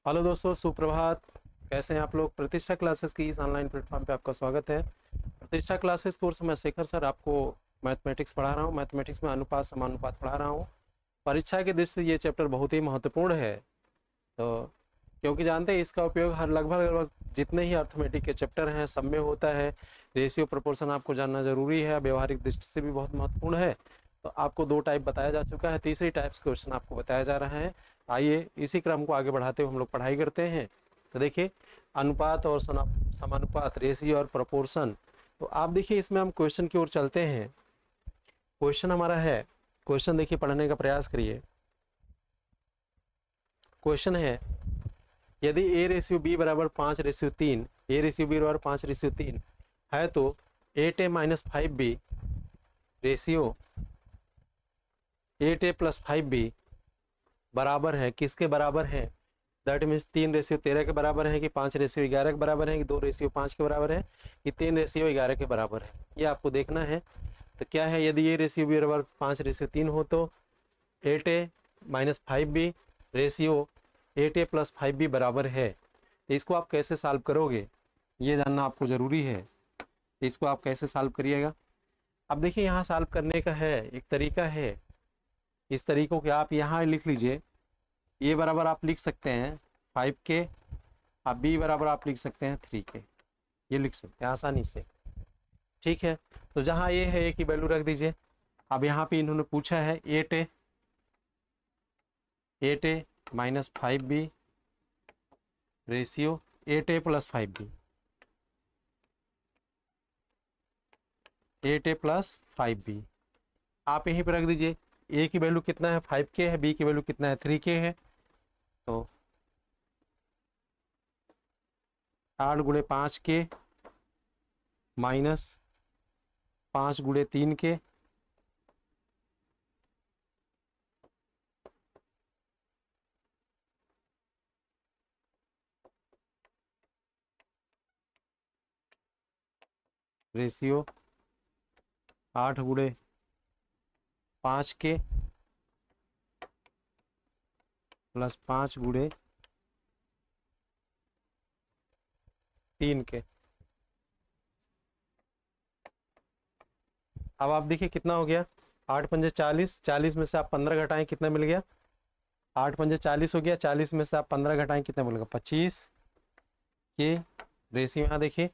Hello दोस्तों, सुप्रभात। कैसे हैं आप लोग। प्रतिष्ठा क्लासेस की इस ऑनलाइन प्लेटफॉर्म पे आपका स्वागत है। प्रतिष्ठा क्लासेस कोर्स में शेखर सर आपको मैथमेटिक्स पढ़ा रहा हूँ। मैथमेटिक्स में अनुपात समानुपात पढ़ा रहा हूँ। परीक्षा की दृष्टि से ये चैप्टर बहुत ही महत्वपूर्ण है। तो क्योंकि जानते हैं इसका उपयोग हर लगभग जितने ही अर्थमेटिक के चैप्टर हैं सब में होता है। रेशियो प्रोपोर्शन आपको जानना जरूरी है, व्यवहारिक दृष्टि से भी बहुत महत्वपूर्ण है। तो आपको दो टाइप बताया जा चुका है, तीसरी टाइप्स क्वेश्चन आपको बताया जा रहा है। आइए इसी क्रम को आगे बढ़ाते हुए हम लोग पढ़ाई करते हैं। तो देखिए, अनुपात और समानुपात, रेशियो और प्रोपोर्शन। तो आप देखिए इसमें हम क्वेश्चन की ओर चलते हैं। क्वेश्चन हमारा है, क्वेश्चन देखिए पढ़ने का प्रयास करिए। क्वेश्चन है, यदि ए रेशियो बी बराबर 5:3, ए रेशियो बी बराबर 5:3 है तो 8a-5b रेशियो 8a+5b बराबर है, किसके बराबर है। दैट मीन्स 3:13 के बराबर है कि 5:11 के बराबर है कि 2:5 के बराबर है कि 3:11 के बराबर है, ये आपको देखना है। तो क्या है, यदि ये रेशियो बी बराबर 5:3 हो तो 8a-5b रेशियो 8a+5b बराबर है। तो इसको आप कैसे सॉल्व करोगे ये जानना आपको ज़रूरी है। तो इसको आप कैसे सॉल्व करिएगा। अब देखिए यहाँ सॉल्व करने का है एक तरीका है। इस तरीकों के आप यहाँ लिख लीजिए। ए बराबर आप लिख सकते हैं 5 के, अब बी बराबर आप लिख सकते हैं 3 के। ये लिख सकते हैं आसानी से, ठीक है। तो जहाँ ए है ए की वैल्यू रख दीजिए। अब यहाँ पे इन्होंने पूछा है 8a-5b रेशियो 8a+5b, 8a+5b आप यहीं पर रख दीजिए। ए की वैल्यू कितना है 5 के है, बी की वैल्यू कितना है 3 के है। तो 8 × 5 के माइनस 5 × 3 के रेशियो 8 × 5 के प्लस 5 × 3 के। अब आप देखिए कितना हो गया, 8×5 = 40, 40 में से आप 15 घटाएं कितना मिल गया, 8×5 = 40 हो गया। 40 में से आप 15 घटाएं कितना मिलेगा 25 के रेशियो। यहाँ देखिए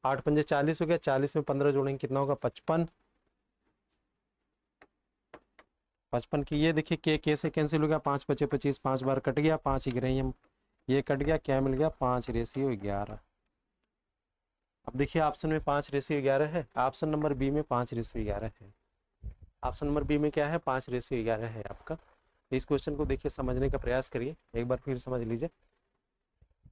8×5 = 40 हो गया, 40 में 15 जोड़ेंगे कितना होगा 55। 55 की ये देखिए के से कैंसिल हो गया, 5 × 5 = 25, 5 बार कट गया, 5 ही गिरे हम, ये कट गया, क्या मिल गया 5:11। अब देखिए ऑप्शन में 5:11 है, ऑप्शन नंबर बी में 5:11 है। ऑप्शन नंबर बी में क्या है 5:11 है आपका। इस क्वेश्चन को देखिए समझने का प्रयास करिए, एक बार फिर समझ लीजिए।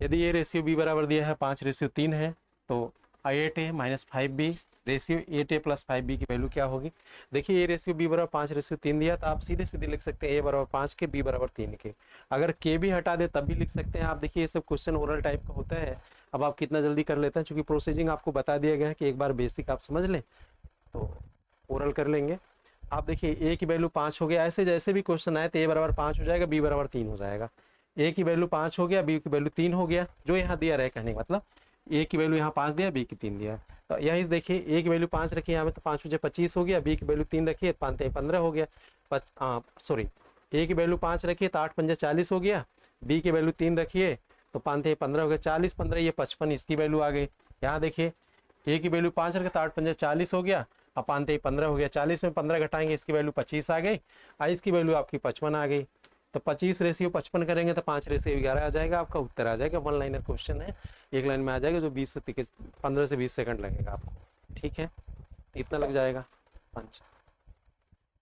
यदि ये रेशियो बी बराबर दिया है 5:3 है तो 8a-5b रेशियो 8a+5b की वैल्यू क्या होगी। देखिए ये रेशियो बी बराबर 5:3 दिया तो आप सीधे सीधे लिख सकते हैं ए बराबर 5 के, बी बराबर 3 के। अगर के भी हटा दे तब भी लिख सकते हैं आप। देखिए ये सब क्वेश्चन ओरल टाइप का होता है। अब आप कितना जल्दी कर लेते हैं, चूंकि प्रोसीजिंग आपको बता दिया गया है कि एक बार बेसिक आप समझ लें तो ओरल कर लेंगे। आप देखिए ए की वैल्यू 5 हो गया, ऐसे जैसे भी क्वेश्चन आए तो ए बराबर 5 हो जाएगा, बी बराबर 3 हो जाएगा। ए की वैल्यू 5 हो गया, बी की वैल्यू 3 हो गया, जो यहाँ दिया रहे कहने का मतलब ए की वैल्यू यहाँ 5 दिया, बी की 3 दिया। तो यहीं देखिए ए की वैल्यू 5 रखी यहाँ पे तो 5×5 = 25 हो गया, बी की वैल्यू 3 रखी है 5×3 = 15 हो गया। सॉरी, ए की वैल्यू 5 रखी है तो 8×5 = 40 हो गया, बी की वैल्यू 3 रखिए तो 5×3 = 15 हो गया, 40 15 ये 55 इसकी वैल्यू आ गई। यहाँ देखिए ए की वैल्यू 5 रखे तो 8×5 = 40 हो गया, अब 5×3 = 15 हो गया, 40 में 15 घटाएंगे इसकी वैल्यू 25 आ गई, इसकी वैल्यू आपकी 55 आ गई। तो 25:55 करेंगे तो 5:11 आ जाएगा, आपका उत्तर आ जाएगा। वन लाइनर क्वेश्चन है, एक लाइन में आ जाएगा, जो 15 से 20 सेकंड लगेगा आपको, ठीक है। तो इतना लग जाएगा 5।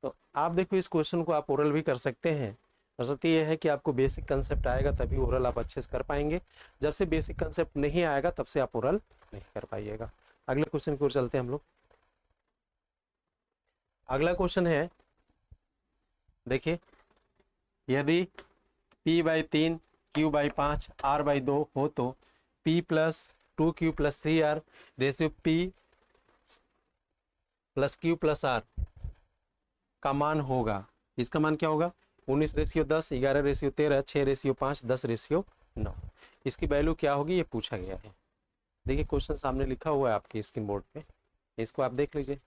तो आप देखो इस क्वेश्चन को आप ओरल भी कर सकते हैं। बशर्ते ये है कि आपको बेसिक कंसेप्ट आएगा तभी ओरल आप अच्छे से कर पाएंगे। जब से बेसिक कंसेप्ट नहीं आएगा तब से आप ओरल नहीं कर पाइएगा। अगले क्वेश्चन की ओर चलते हैं हम लोग। अगला क्वेश्चन है, देखिए यदि p/3 q/5 r/2 हो तो p + 2q + 3r ratio p + q + r का मान होगा। इसका मान क्या होगा 19:10, 11:13, 6:5, 10:9। 9। इसकी वैल्यू क्या होगी ये पूछा गया है। देखिए क्वेश्चन सामने लिखा हुआ है आपके स्क्रीन बोर्ड पे, इसको आप देख लीजिए।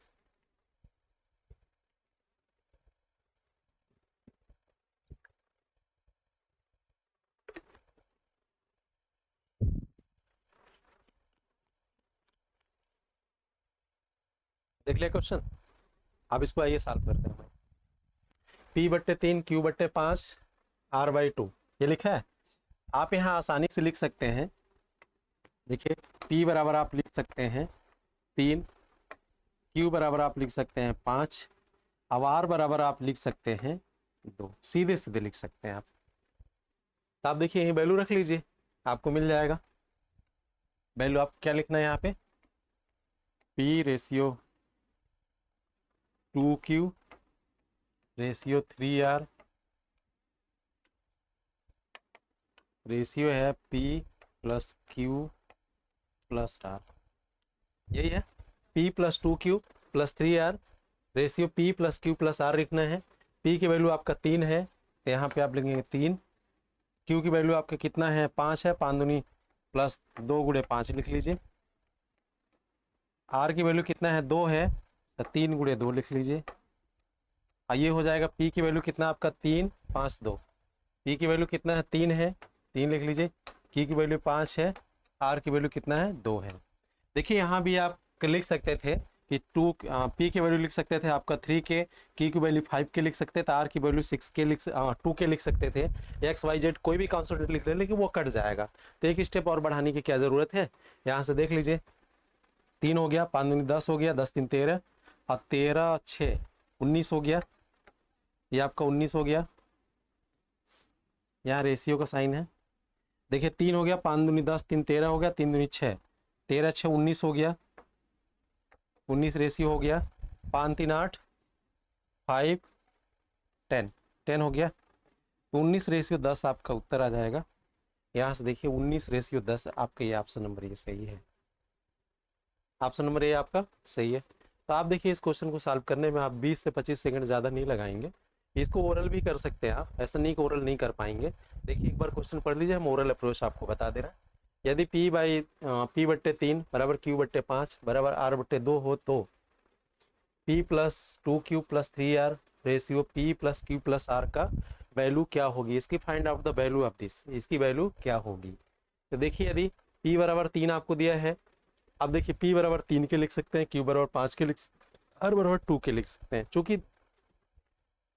देख लिया क्वेश्चन। अब इसको आइए सॉल्व करते हैं। P/3 Q/5 R/2 ये लिखा है। आप यहाँ आसानी से लिख सकते हैं। देखिए P बराबर आप लिख सकते हैं 3, Q बराबर आप लिख सकते हैं 5, अब R बराबर आप लिख सकते हैं 2, सीधे सीधे लिख सकते हैं आप। तो आप देखिए यही वैल्यू रख लीजिए, आपको मिल जाएगा। वैल्यू आप क्या लिखना है यहाँ पे, P/2Q रेशियो 3R रेशियो है P+Q+R, यही है। P+2Q+3R रेशियो P+Q+R लिखना है। P की वैल्यू आपका 3 है तो यहाँ पे आप लिखेंगे 3। Q की वैल्यू आपका कितना है 5 है, 5 दूनी +2 × 5 लिख लीजिए। R की वैल्यू कितना है 2 है तो 3 × 2 लिख लीजिए। ये हो जाएगा P की वैल्यू कितना आपका 3, 5, 2। P की वैल्यू कितना है 3 है, 3 लिख लीजिए। Q की वैल्यू 5 है, R की वैल्यू कितना है 2 है। देखिए यहाँ भी आप लिख सकते थे कि P की वैल्यू लिख सकते थे आपका 3 के, Q की वैल्यू 5 के लिख सकते थे, R की वैल्यू 6 के 2 के लिख सकते थे। XYZ कोई भी कॉन्स्टेंट लिख ले, लेकिन वो कट जाएगा। तो एक स्टेप और बढ़ाने की क्या ज़रूरत है, यहाँ से देख लीजिए। 3 हो गया, 5 दूनी 10 हो गया, 10 3 13 और 13 6 19 हो गया। ये आपका 19 हो गया। यहाँ रेशियो का साइन है। देखिए 3 हो गया, 5 दूनी 10, 3 13 हो गया, 3 दूनी 6, 13 6 19 हो गया, 19 रेशियो हो गया। 5 3 8 5 10 10 हो गया। 19 रेशियो 10 आपका उत्तर आ जाएगा। यहाँ से देखिए 19 रेशियो 10 आपका ये ऑप्शन नंबर ये सही है। ऑप्शन नंबर ए आपका सही है। तो आप देखिए इस क्वेश्चन को सॉल्व करने में आप 20 से 25 सेकंड ज़्यादा नहीं लगाएंगे। इसको ओरल भी कर सकते हैं आप, ऐसा नहीं कि ओरल नहीं कर पाएंगे। देखिए एक बार क्वेश्चन पढ़ लीजिए, हम ओरल अप्रोच आपको बता दे रहे हैं। यदि P/3 बराबर Q/5 बराबर R/2 हो तो P+2Q+3R रेशियो P+Q+R का वैल्यू क्या होगी, इसकी find out the value of this, इसकी वैल्यू क्या होगी। तो देखिए यदि P बराबर 3 आपको दिया है, अब देखिए P बराबर 3 के लिख सकते हैं, Q बराबर 5 के लिख, R बराबर 2 के लिख सकते हैं। चूंकि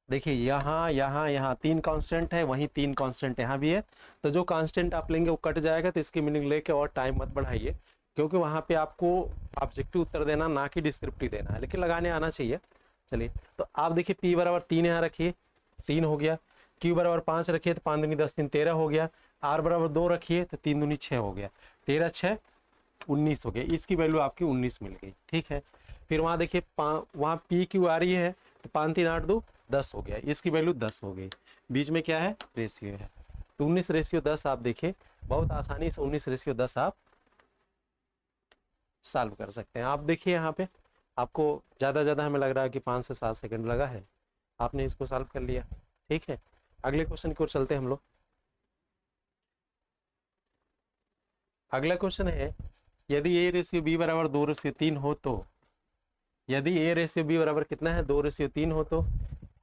देखिए यहाँ यहाँ यहाँ 3 कांस्टेंट है, वहीं 3 कांस्टेंट यहाँ भी है, तो जो कांस्टेंट आप लेंगे वो कट जाएगा। तो इसकी मीनिंग लेके और टाइम मत बढ़ाइए, क्योंकि वहाँ पे आपको ऑब्जेक्टिव उत्तर देना ना कि डिस्क्रिप्टिव देना है, लेकिन लगाने आना चाहिए। चलिए तो आप देखिए P बराबर 3 यहाँ रखिए, 3 हो गया। Q बराबर 5 रखिए तो 5 दूनी 10 3 13 हो गया। R बराबर 2 रखिए तो 3 दूनी 6 हो गया, 13 6 19 हो गया। इसकी वैल्यू आपकी 19 मिल गई। ठीक है, फिर वहाँ देखिए वहाँ PQ आ रही है तो 5 3 8 2 10 हो गया, इसकी वैल्यू 10 हो गई। बीच में क्या है, रेशियो है, तो 19 रेशियो 10 आप देखिए बहुत आसानी से 19 रेशियो 10 आप सॉल्व कर सकते हैं। आप देखिए यहाँ पे आपको ज़्यादा हमें लग रहा है कि 5 से 7 सेकंड लगा है, आपने इसको सॉल्व कर लिया। ठीक है, अगले क्वेश्चन की ओर चलते हैं हम लोग। अगला क्वेश्चन है, यदि A रेशियो B बराबर 2:3 हो तो, यदि A रेशियो B बराबर कितना है 2:3 हो तो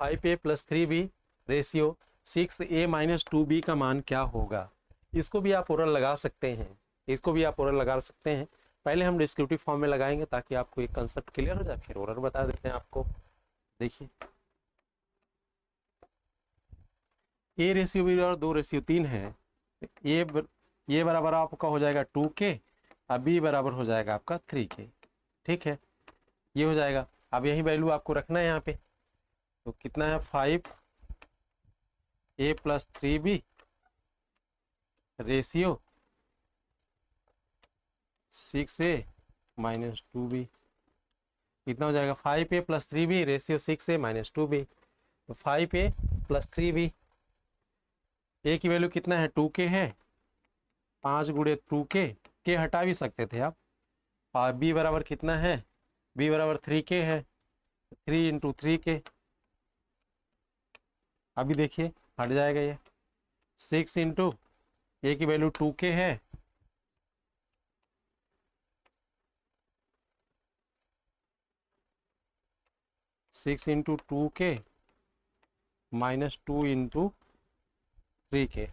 5A + 3B ratio 6A - 2B का मान क्या होगा। इसको भी आप ओरल लगा सकते हैं, इसको भी आप ओरल लगा सकते हैं। पहले हम डिस्क्रिप्टिव फॉर्म में लगाएंगे ताकि आपको एक कंसेप्ट क्लियर हो जाए, फिर ओरल बता देते हैं आपको। देखिए A रेशियो B और 2:3 है, A बराबर आपका हो जाएगा 2K और B बराबर हो जाएगा आपका 3K। ठीक है, ये हो जाएगा। अब यही वैल्यू आपको रखना है यहाँ पे, तो कितना है 5A + 3B ratio 6A - 2B, कितना हो जाएगा 5A + 3B ratio 6A - 2B। तो 5A + 3B, A की वैल्यू कितना है 2K है, 5 × 2K, के हटा भी सकते थे आप। और B बराबर कितना है, B बराबर 3K है, 3 × 3K। अभी देखिए हट जाएगा ये 6 × ए की वैल्यू 2k है, six into 2k minus 2 into 3k।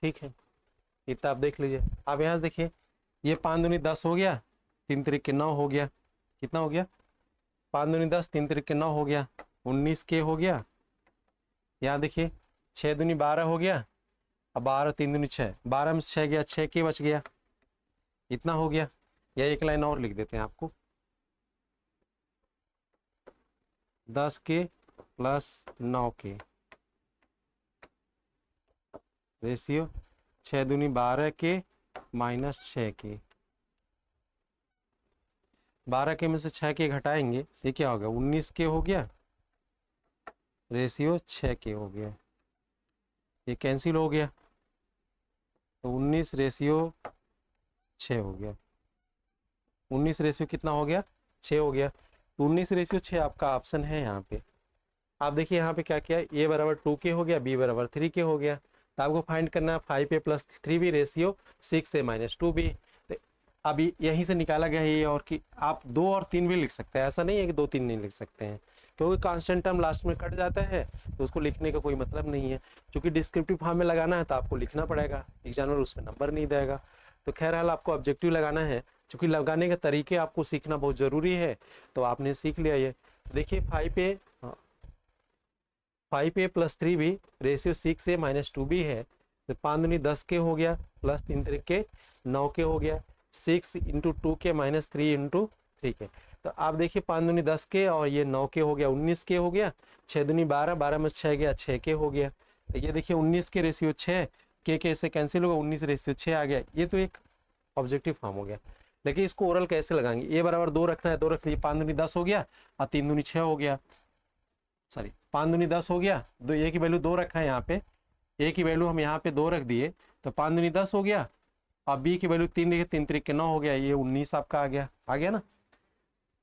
ठीक है, इतना आप देख लीजिए। आप यहाँ से देखिए, ये 5 दूनी 10 हो गया, 3 तरीके 9 हो गया, कितना हो गया, 5 दूनी 10, 3 तरीके 9 हो गया, 19k हो गया। यहाँ देखिए 6 दूनी 12 हो गया, अब 12 3 दूनी 6, 12 में 6 गया, 6k बच गया, इतना हो गया। या एक लाइन और लिख देते हैं आपको, 10k प्लस 9k रेशियो 6 दूनी 12k माइनस 6k। 12k में से 6k घटाएंगे, ये क्या हो गया, 19k हो गया, रेशियो 6k हो गया, ये कैंसिल हो गया, तो 19 रेशियो 6 हो गया। 19 रेशियो कितना हो गया, 6 हो गया। तो 19 रेशियो 6 आपका ऑप्शन है यहाँ पे। आप देखिए यहाँ पे क्या किया, ए बराबर 2k हो गया, बी बराबर 3k हो गया। तो आपको फाइंड करना है 5a plus 3b ratio 6a minus 2b। तो अभी यहीं से निकाला गया है ये, और कि आप 2 और 3 भी लिख सकते हैं, ऐसा नहीं है कि 2 3 नहीं लिख सकते हैं, क्योंकि कांस्टेंट टर्म लास्ट में कट जाता है तो उसको लिखने का कोई मतलब नहीं है। क्योंकि डिस्क्रिप्टिव फॉर्म में लगाना है तो आपको लिखना पड़ेगा, एग्जामिनर उसमें नंबर नहीं देगा। तो खैर हाल आपको ऑब्जेक्टिव लगाना है, क्योंकि लगाने के तरीके आपको सीखना बहुत ज़रूरी है, तो आपने सीख लिया ये। देखिए 5a plus 3b ratio 6a minus 2b है, तो 5 दूनी 10k हो गया, प्लस 3 तरीके 9k हो गया, 6 into 2k minus 3 into 3k। तो आप देखिए 5 दूनी 10k और ये 9k हो गया, 19k हो गया, 6 दूनी 12, 12 में 6 गया, 6k हो गया। तो ये देखिए 19 के रेशियो 6, के से कैंसिल होगा, 19 रेशियो 6 आ गया। ये तो एक ऑब्जेक्टिव फॉर्म हो गया। लेकिन इसको ओरल कैसे लगाएंगे, ए बराबर 2 रखना है, 2 रख लीजिए, 5 दूनी 10 हो गया और 3 दूनी 6 हो गया, सॉरी 5 दूनी 10 हो गया, दो ए की वैल्यू 2 रखा है यहाँ पे, ए की वैल्यू हम यहाँ पे 2 रख दिए, तो 5 दूनी 10 हो गया, और बी की वैल्यू 3 रखी, 3 तरीके 9 हो गया, ये 19 आपका आ गया ना।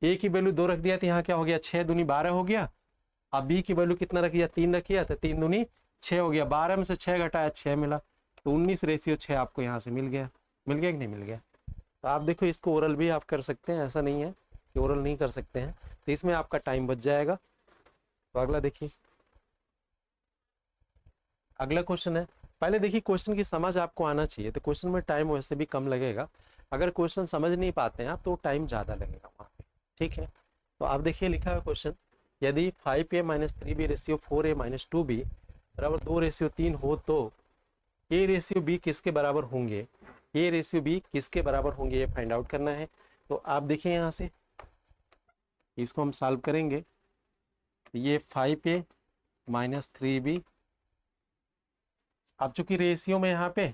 ए की वैल्यू 2 रख दिया तो यहाँ क्या हो गया, 6 दूनी 12 हो गया, अब बी की वैल्यू कितना रख दिया, 3 रखिया, तो 3 दूनी 6 हो गया, 12 में से 6 घटाया 6 मिला, तो 19 रेशियो 6 आपको यहाँ से मिल गया। मिल गया कि नहीं मिल गया। तो आप देखो इसको ओरल भी आप कर सकते हैं, ऐसा नहीं है कि ओरल नहीं कर सकते हैं, तो इसमें आपका टाइम बच जाएगा। तो अगला देखिए, अगला क्वेश्चन है। पहले देखिए क्वेश्चन की समझ आपको आना चाहिए, तो क्वेश्चन में टाइम वैसे भी कम लगेगा। अगर क्वेश्चन समझ नहीं पाते हैं आप तो टाइम ज़्यादा लगेगा वहाँ पे। ठीक है, तो आप देखिए लिखा है क्वेश्चन, यदि 5a minus 3b ratio 4a minus 2b बराबर 2 रेशियो 3 हो तो ए रेशियो बी किसके बराबर होंगे, ए रेशियो बी किसके बराबर होंगे, ये फाइंड आउट करना है। तो आप देखिए यहाँ से इसको हम सॉल्व करेंगे, ये 5a माइनस 3b, अब चूंकि रेशियो में यहाँ पे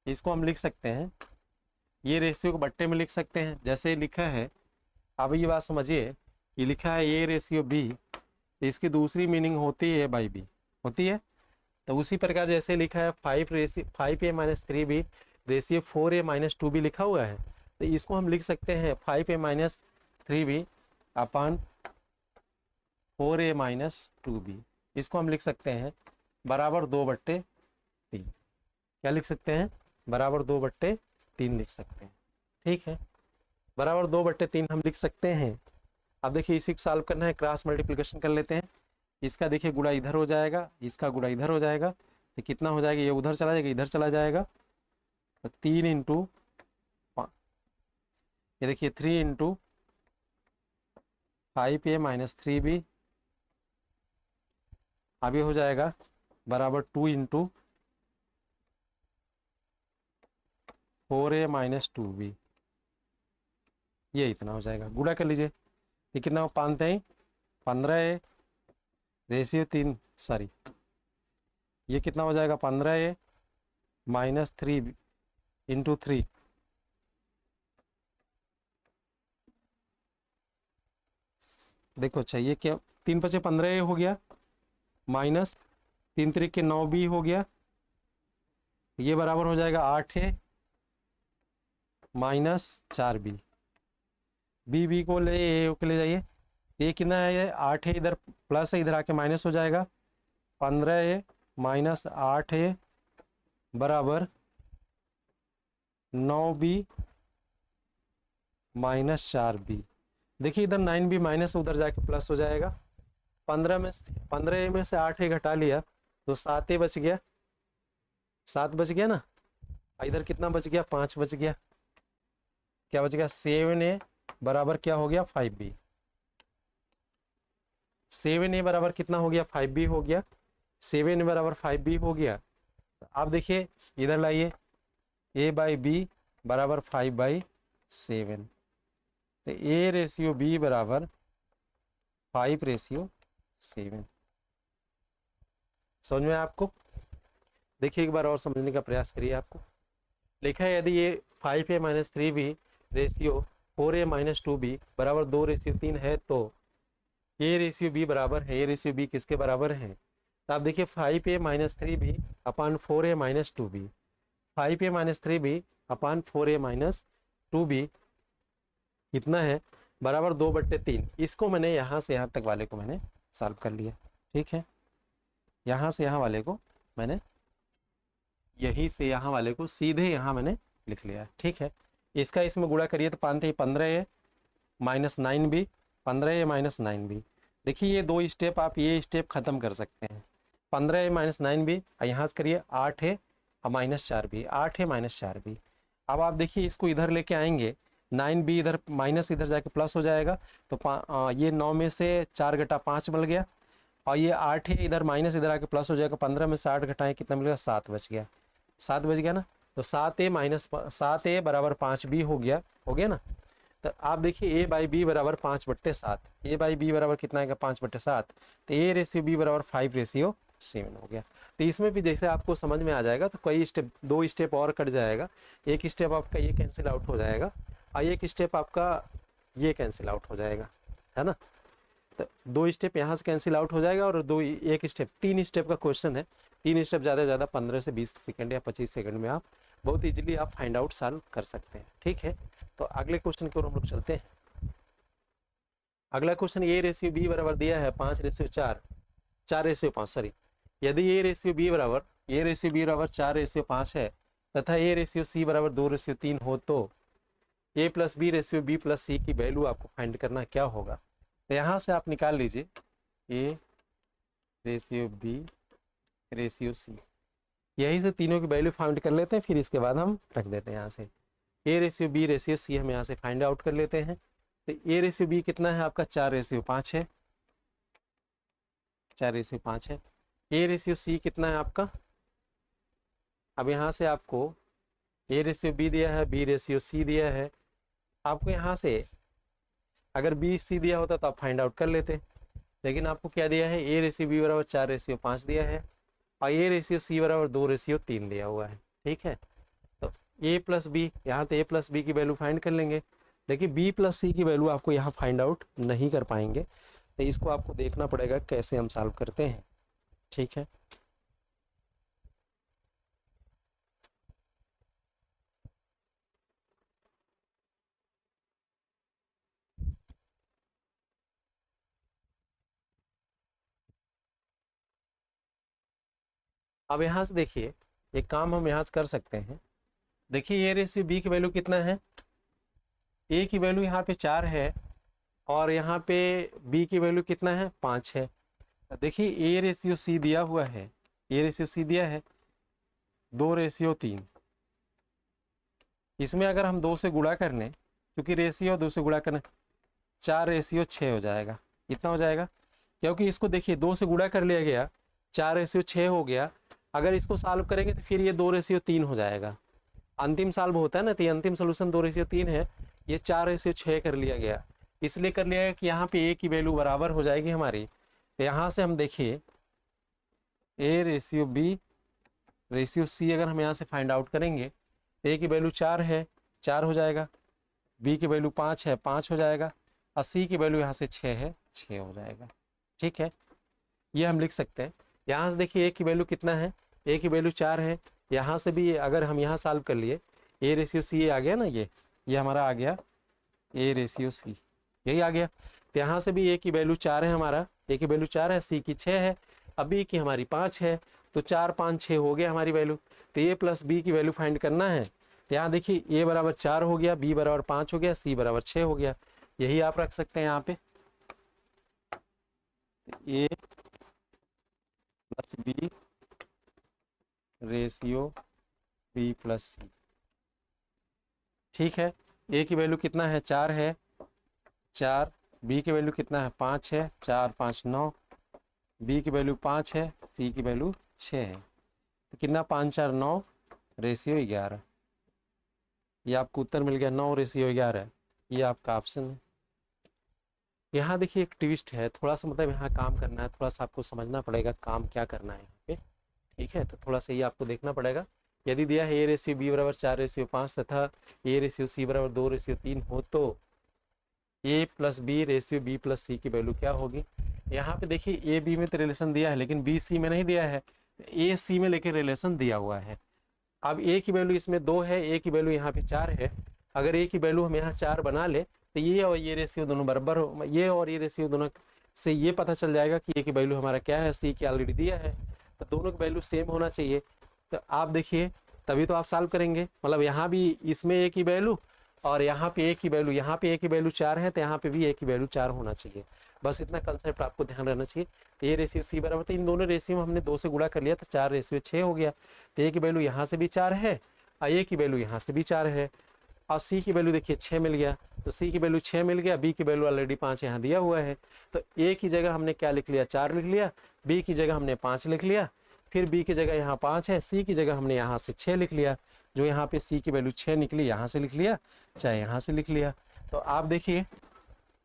इसको हम लिख सकते हैं, ये रेशियो को बट्टे में लिख सकते हैं, जैसे लिखा है। अब ये बात समझिए, ये लिखा है ए रेशियो बी, तो इसकी दूसरी मीनिंग होती है बाई बी, होती है। तो उसी प्रकार जैसे लिखा है 5a minus 3b ratio 4a minus 2b लिखा हुआ है, तो इसको हम लिख सकते हैं 5a माइनस 3b अपन 4a माइनस 2b, इसको हम लिख सकते हैं बराबर 2/3। क्या लिख सकते हैं, बराबर 2/3 लिख सकते हैं। ठीक है, बराबर 2/3 हम लिख सकते हैं। अब देखिए इसी को सॉल्व करना है, क्रॉस मल्टीप्लिकेशन कर लेते हैं। इसका देखिए गुणा इधर हो जाएगा, इसका गुणा इधर हो जाएगा, तो कितना हो जाएगा, ये उधर चला जाएगा, इधर चला जाएगा, तो 3 इंटू, ये देखिए 3 इंटू 5a माइनस 3b, अभी हो जाएगा बराबर 2 इंटू 4a माइनस 2b, ये इतना हो जाएगा। गुणा कर लीजिए, ये कितना हो, 5 15a रेशियो 3, सॉरी ये कितना हो जाएगा, 15a माइनस 3 इंटू 3, देखो अच्छा ये क्या, 3 5 15a हो गया, माइनस 3 तरीके 9b हो गया, ये बराबर हो जाएगा 8a माइनस 4b, बी को ले, ए को ले जाइए, ये कितना है, ये 8 है, इधर प्लस है, इधर आके माइनस हो जाएगा। 15a माइनस 8a बराबर 9b माइनस 4b। देखिए इधर 9b माइनस उधर जाके प्लस हो जाएगा। 15 में से 8a घटा लिया तो 7a बच गया, 7 बच गया ना। इधर कितना बच गया, 5 बच गया। क्या बच गया, 7a बराबर क्या हो गया, 5b। 7a बराबर कितना हो गया, 5b हो गया। 7a बराबर 5b हो गया। आप देखिए इधर लाइए, a/b बराबर 5/7, तो a/b बराबर 5/7। समझ में आपको? देखिए एक बार और समझने का प्रयास करिए। आपको लिखा है यदि ये 5a minus 3b ratio 4a minus 2b बराबर 2/3 है तो a/b बराबर है, a/b किसके बराबर है? तो आप देखिए 5a माइनस 3b अपान 4a minus 2b, 5a minus 3b अपान 4a माइनस 2b इतना है बराबर 2/3। इसको मैंने यहाँ से यहाँ तक वाले को मैंने सॉल्व कर लिया। ठीक है, यहाँ से यहाँ वाले को मैंने, यहीं से यहाँ वाले को सीधे यहाँ मैंने लिख लिया। ठीक है, इसका इसमें गुणा करिए तो 15a minus 9b, 15a minus 9b। देखिए ये दो स्टेप आप ये स्टेप खत्म कर सकते हैं। 15a माइनस 9b यहाँ से करिए 8a minus 4b, 8a minus 4b। अब आप देखिए इसको इधर लेके आएंगे, 9b इधर माइनस इधर जाके प्लस हो जाएगा, तो ये 9 में से 4 घटा 5 मिल गया, और ये 8 है इधर माइनस इधर आके प्लस हो जाएगा। 15 में से 8 घटाएं कितना मिलेगा, 7 बच गया, 7 बच गया ना। तो 7a माइनस 7a बराबर 5b हो गया, हो गया ना। तो आप देखिए a/b बराबर 5/7, a/b बराबर कितना आएगा, 5/7, तो a/b बराबर 5/7 हो गया। तो इसमें भी जैसे आपको समझ में आ जाएगा, तो कई स्टेप, 2 स्टेप और कट जाएगा। एक स्टेप आपका ये कैंसिल आउट हो जाएगा और एक स्टेप आपका ये कैंसिल आउट हो जाएगा, है ना। तो 2 स्टेप यहाँ से कैंसिल आउट हो जाएगा और एक स्टेप, 3 स्टेप का क्वेश्चन है। 3 स्टेप ज़्यादा से ज़्यादा 15 से 20 सेकंड या 25 सेकंड में आप बहुत इजीली आप फाइंड आउट सॉल्व कर सकते हैं। ठीक है, तो अगले क्वेश्चन की ओर हम लोग चलते हैं। अगला क्वेश्चन a/b बराबर दिया है 5/4, 4/5 सॉरी। यदि a/b बराबर 4/5 है तथा a/c बराबर 2/3 हो तो a plus b/b plus c की वैल्यू आपको फाइंड करना क्या होगा। तो यहाँ से आप निकाल लीजिए a/b/c, यही से तीनों की वैल्यू फाइंड कर लेते हैं, फिर इसके बाद हम रख देते हैं यहाँ से a/b/c हम यहाँ से फाइंड आउट कर लेते हैं। तो a/b कितना है आपका, 4/5 है, 4/5 है। a/c कितना है आपका, अब यहाँ से आपको a/b दिया है, b/c दिया है। आपको यहाँ से अगर b/c दिया होता तो आप फाइंड आउट कर लेते, लेकिन आपको क्या दिया है, a/b बराबर 4/5 दिया है और a/c बराबर 2/3 दिया हुआ है। ठीक है, तो a प्लस बी, यहाँ तो a प्लस बी की वैल्यू फाइंड कर लेंगे, लेकिन b प्लस सी की वैल्यू आपको यहाँ फाइंड आउट नहीं कर पाएंगे। तो इसको आपको देखना पड़ेगा कैसे हम सॉल्व करते हैं। ठीक है, अब यहाँ से देखिए एक काम हम यहाँ से कर सकते हैं। देखिए a/b की वैल्यू कितना है, a की वैल्यू यहाँ पे 4 है और यहाँ पे b की वैल्यू कितना है, 5 है। देखिए a/c दिया हुआ है, a/c दिया है 2/3। इसमें अगर हम 2 से गुणा कर लें, क्योंकि रेशियो 2 से गुणा करना, 4/6 हो जाएगा, इतना हो जाएगा। क्योंकि इसको देखिए 2 से गुणा कर लिया गया, 4/6 हो गया। अगर इसको सॉल्व करेंगे तो फिर ये 2/3 हो जाएगा। अंतिम सॉल्व होता है ना, तो ये अंतिम सोल्यूशन 2/3 है, ये 4/6 कर लिया गया। इसलिए कर लिया गया कि यहाँ पे a की वैल्यू बराबर हो जाएगी हमारी। तो यहाँ से हम देखिए a/b/c अगर हम यहाँ से फाइंड आउट करेंगे, a की वैल्यू 4 है, 4 हो जाएगा, b की वैल्यू 5 है, 5 हो जाएगा, और c की वैल्यू यहाँ से 6 है, 6 हो जाएगा। ठीक है, ये हम लिख सकते हैं। यहाँ से देखिए a की वैल्यू कितना है, a की वैल्यू 4 है। यहाँ से भी अगर हम यहाँ सॉल्व कर लिए, a/c आ गया ना, ये हमारा आ गया a/c, यही आ गया। तो यहाँ से भी ए की वैल्यू 4 है, हमारा ए की वैल्यू 4 है, सी की 6 है, अब बी की हमारी 5 है, तो 4 5 6 हो गया हमारी वैल्यू। तो ए प्लस बी की वैल्यू फाइंड करना है। तो यहाँ देखिए ए बराबर 4 हो गया, बी बराबर 5 हो गया, सी बराबर 6 हो गया। यही आप रख सकते हैं यहाँ पे, A plus B ratio B plus C. ठीक है, ए की वैल्यू कितना है, 4 है, 4, बी की वैल्यू कितना है, 5 है, 4 5 9, बी की वैल्यू 5 है, सी की वैल्यू 6 है, तो कितना 5 4 9 रेशियो 11। ये आपको उत्तर मिल गया, 9 रेशियो 11, ये आपका ऑप्शन है। यहाँ देखिए एक ट्विस्ट है, थोड़ा सा मतलब यहाँ काम करना है, थोड़ा सा आपको समझना पड़ेगा काम क्या करना है यहाँ पे। ठीक है, तो थोड़ा सा ये आपको देखना पड़ेगा। यदि दिया है ए रेशियो बी बराबर 4 रेशियो 5 तथा ए रेशियो सी बराबर 2 रेशियो 3 हो, तो A plus B ratio B plus C की वैल्यू क्या होगी। यहाँ पे देखिए ए बी में तो रिलेशन दिया है, लेकिन बी सी में नहीं दिया है, ए सी में लेकिन रिलेशन दिया हुआ है। अब ए की वैल्यू इसमें 2 है, ए की वैल्यू यहाँ पे 4 है। अगर ए की वैल्यू हम यहाँ 4 बना ले, तो ये और ये रेशियो दोनों बराबर हो, ये और ये रेशियो दोनों से ये पता चल जाएगा कि ए की वैल्यू हमारा क्या है, सी की ऑलरेडी दिया है, तो दोनों की वैल्यू सेम होना चाहिए। तो आप देखिए तभी तो आप सॉल्व करेंगे, मतलब यहाँ भी इसमें ए की वैल्यू और यहाँ पे ए की वैल्यू, यहाँ पे ए की वैल्यू 4 है, तो यहाँ पे भी ए की वैल्यू 4 होना चाहिए। बस इतना कंसेप्ट आपको ध्यान रहना चाहिए। तो ए रेशियो सी बराबर, तो इन दोनों रेशियो में हमने 2 से गुणा कर लिया, तो 4 रेशियो 6 हो गया। तो ए की वैल्यू यहाँ से भी 4 है और ए की वैल्यू यहाँ से भी 4 है, और सी की वैल्यू देखिए 6 मिल गया, तो सी की वैल्यू 6 मिल गया, बी की वैल्यू ऑलरेडी 5 यहाँ दिया हुआ है, तो ए की जगह हमने क्या लिख लिया, 4 लिख लिया, बी की जगह हमने 5 लिख लिया, फिर बी की जगह यहाँ 5 है, सी की जगह हमने यहाँ से 6 लिख लिया, जो यहाँ पे सी की वैल्यू 6 निकली, यहाँ से लिख लिया चाहे यहाँ से लिख लिया। तो आप देखिए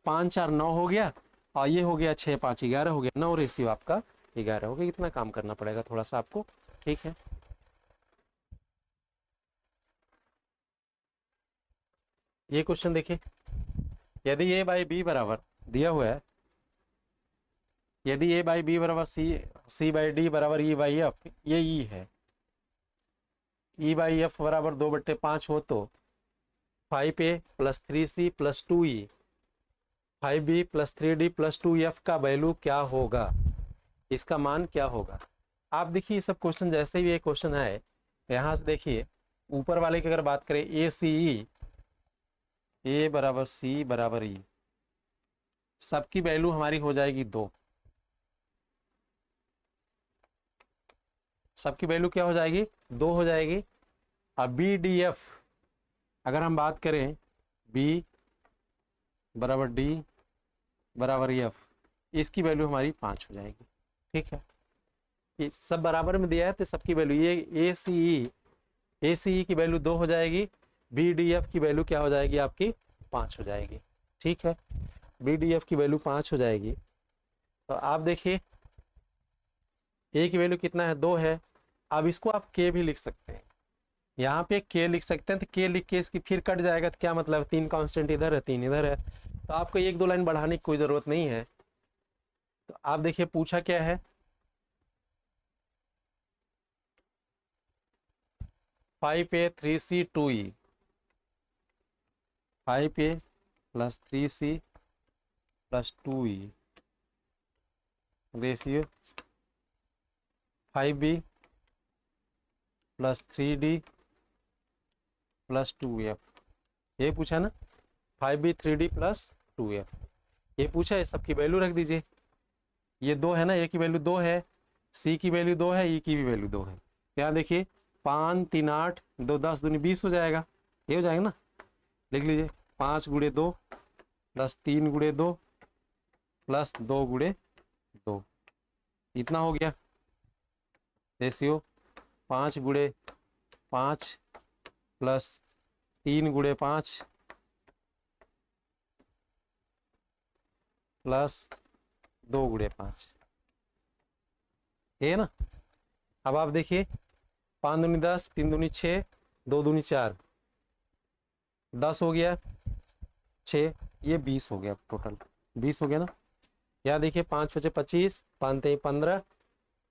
5 4 9 हो गया, और ये हो गया 6 5 11 हो गया, 9 रेशियो आपका 11 हो गया। इतना काम करना पड़ेगा थोड़ा सा आपको। ठीक है, ये क्वेश्चन देखिए, यदि ए बाई बी बराबर दिया हुआ है, यदि ए बाई बी बराबर सी बाई डी बराबर ई बाई एफ, ये ई है, ई बाई एफ बराबर 2/5 हो, तो 5a plus 3c plus 2e 5b plus 3d plus 2f का वैल्यू क्या होगा, इसका मान क्या होगा। आप देखिए सब क्वेश्चन जैसे भी ये क्वेश्चन है, यहाँ से देखिए ऊपर वाले की अगर बात करें, ए सी ई, ए बराबर सी बराबर ई, सबकी वैल्यू हमारी हो जाएगी 2, सबकी वैल्यू क्या हो जाएगी, 2 हो जाएगी। अब बी डी एफ अगर हम बात करें, बी बराबर डी बराबर एफ, इसकी वैल्यू हमारी 5 हो जाएगी। ठीक है, ये सब बराबर में दिया है, तो सबकी वैल्यू, ये ए सी ई की वैल्यू 2 हो जाएगी, बी डी एफ की वैल्यू क्या हो जाएगी आपकी, 5 हो जाएगी। ठीक है, बी डी एफ की वैल्यू 5 हो जाएगी। तो आप देखिए ए की वैल्यू कितना है, 2 है। अब इसको आप के भी लिख सकते हैं, यहाँ पे के लिख सकते हैं, तो के लिख के इसकी फिर कट जाएगा, तो क्या मतलब 3 कांस्टेंट इधर है 3 इधर है, तो आपको 1 2 लाइन बढ़ाने की कोई जरूरत नहीं है। तो आप देखिए पूछा क्या है, 5a 3c 2e, 5a plus 3c plus 2e ratio 5b plus 3d plus 2f, ये पूछा ना, 5b 3d प्लस 2f, ये पूछा है। सबकी वैल्यू रख दीजिए, ये 2 है ना, ए की वैल्यू 2 है, सी की वैल्यू 2 है, ई की भी वैल्यू 2 है। यहाँ देखिए 5 3 8 2 10 दूनी 20 हो जाएगा, ये हो जाएगा ना, लिख लीजिए 5 गुणे 2 प्लस 3 गुणे 2 प्लस 2 गुणे 2, इतना हो गया रेशियो। 5 गुणे 5 प्लस 3 गुणे 5 प्लस 2 गुणे 5, है ना। अब आप देखिए 5 दूनी 10, 3 दूनी 6, 2 दूनी 4, 10 हो गया, 6 ये 20 हो गया, टोटल 20 हो गया ना। यहाँ देखिए 5 5 25, 5 3 15,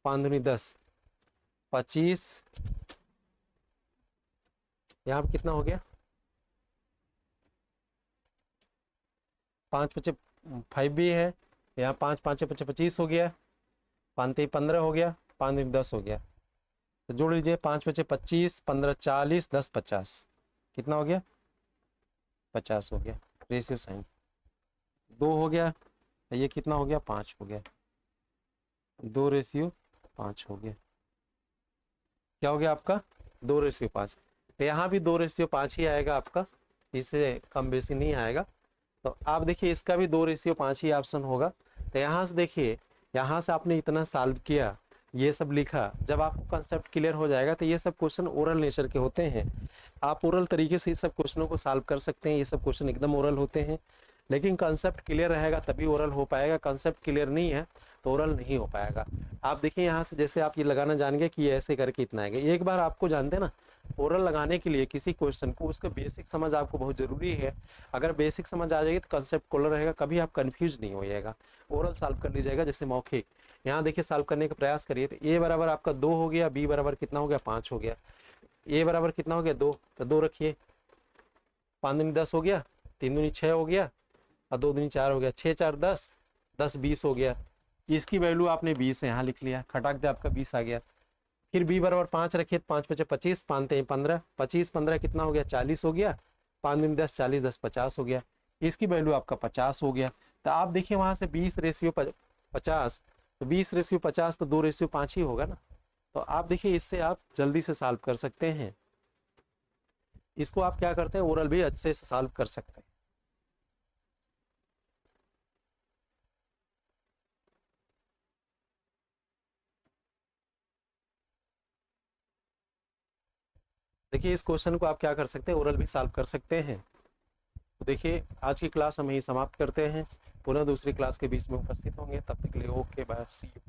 5 दूनी 10 25, यहाँ पे कितना हो गया, 5 5 5 भी है, यहाँ 5 5 5 25 हो गया, 5 3 15 हो गया, 5 3 10 हो गया। तो जोड़ लीजिए, 5 5 25, 15 40, 10 50, कितना हो गया? 50 हो गया। रेशियो साइन 2 हो गया, ये कितना हो गया? 5 हो गया। 2:5 हो गया। क्या हो गया आपका? 2:5। तो यहाँ भी 2:5 ही आएगा आपका, इससे कम बेसी नहीं आएगा। तो आप देखिए इसका भी 2:5 ही ऑप्शन होगा। तो यहाँ से देखिए, यहाँ से आपने इतना सॉल्व किया, ये सब लिखा, जब आपको कंसेप्ट क्लियर हो जाएगा तो ये सब क्वेश्चन ओरल नेचर के होते हैं। आप ओरल तरीके से इस सब क्वेश्चनों को सॉल्व कर सकते हैं, ये सब क्वेश्चन एकदम ओरल होते हैं। लेकिन कंसेप्ट क्लियर रहेगा तभी ओरल हो पाएगा, कंसेप्ट क्लियर नहीं है तो ओरल नहीं हो पाएगा। आप देखिए यहाँ से जैसे आप ये लगाना जान गए कि ये ऐसे करके इतना आएगा। एक बार आपको जानते हैं ना, ओरल लगाने के लिए किसी क्वेश्चन को उसका बेसिक समझ आपको बहुत जरूरी है। अगर बेसिक समझ आ जाएगी तो कंसेप्ट क्लियर रहेगा, कभी आप कंफ्यूज नहीं होइएगा, ओरल सॉल्व कर लीजिएगा। जैसे मौखिक, यहाँ देखिए सॉल्व करने का प्रयास करिए। तो ए बराबर आपका 2 हो गया, बी बराबर कितना हो गया? 5 हो गया। ए बराबर कितना हो गया? 2, तो 2 रखिए, 5 दूनी 10 हो गया, 3 दूनी 6 हो गया, और 2 दूनी 4 हो गया, 6 4 10, 10 20 हो गया। इसकी वैल्यू आपने 20 यहाँ लिख लिया, खटाक दे आपका 20 आ गया। फिर बी बराबर 5 रखिए, 5 5 25, 5 3 15, 25 15 कितना हो गया? 40 हो गया। 5 दूनी 10, 40 10 50 हो गया। इसकी वैल्यू आपका 50 हो गया। तो आप देखिए वहां से 20:50, तो 20:50 तो 2:5 ही होगा ना। तो आप देखिए इससे आप जल्दी से सॉल्व कर सकते हैं। इसको आप क्या करते हैं, ओरल भी अच्छे से सॉल्व कर सकते हैं। देखिए इस क्वेश्चन को आप क्या कर सकते हैं, ओरल भी सॉल्व कर सकते हैं। तो देखिए आज की क्लास हम यही समाप्त करते हैं, पुनः दूसरी क्लास के बीच में उपस्थित होंगे। तब तक के लिए ओके बाय, सी यू।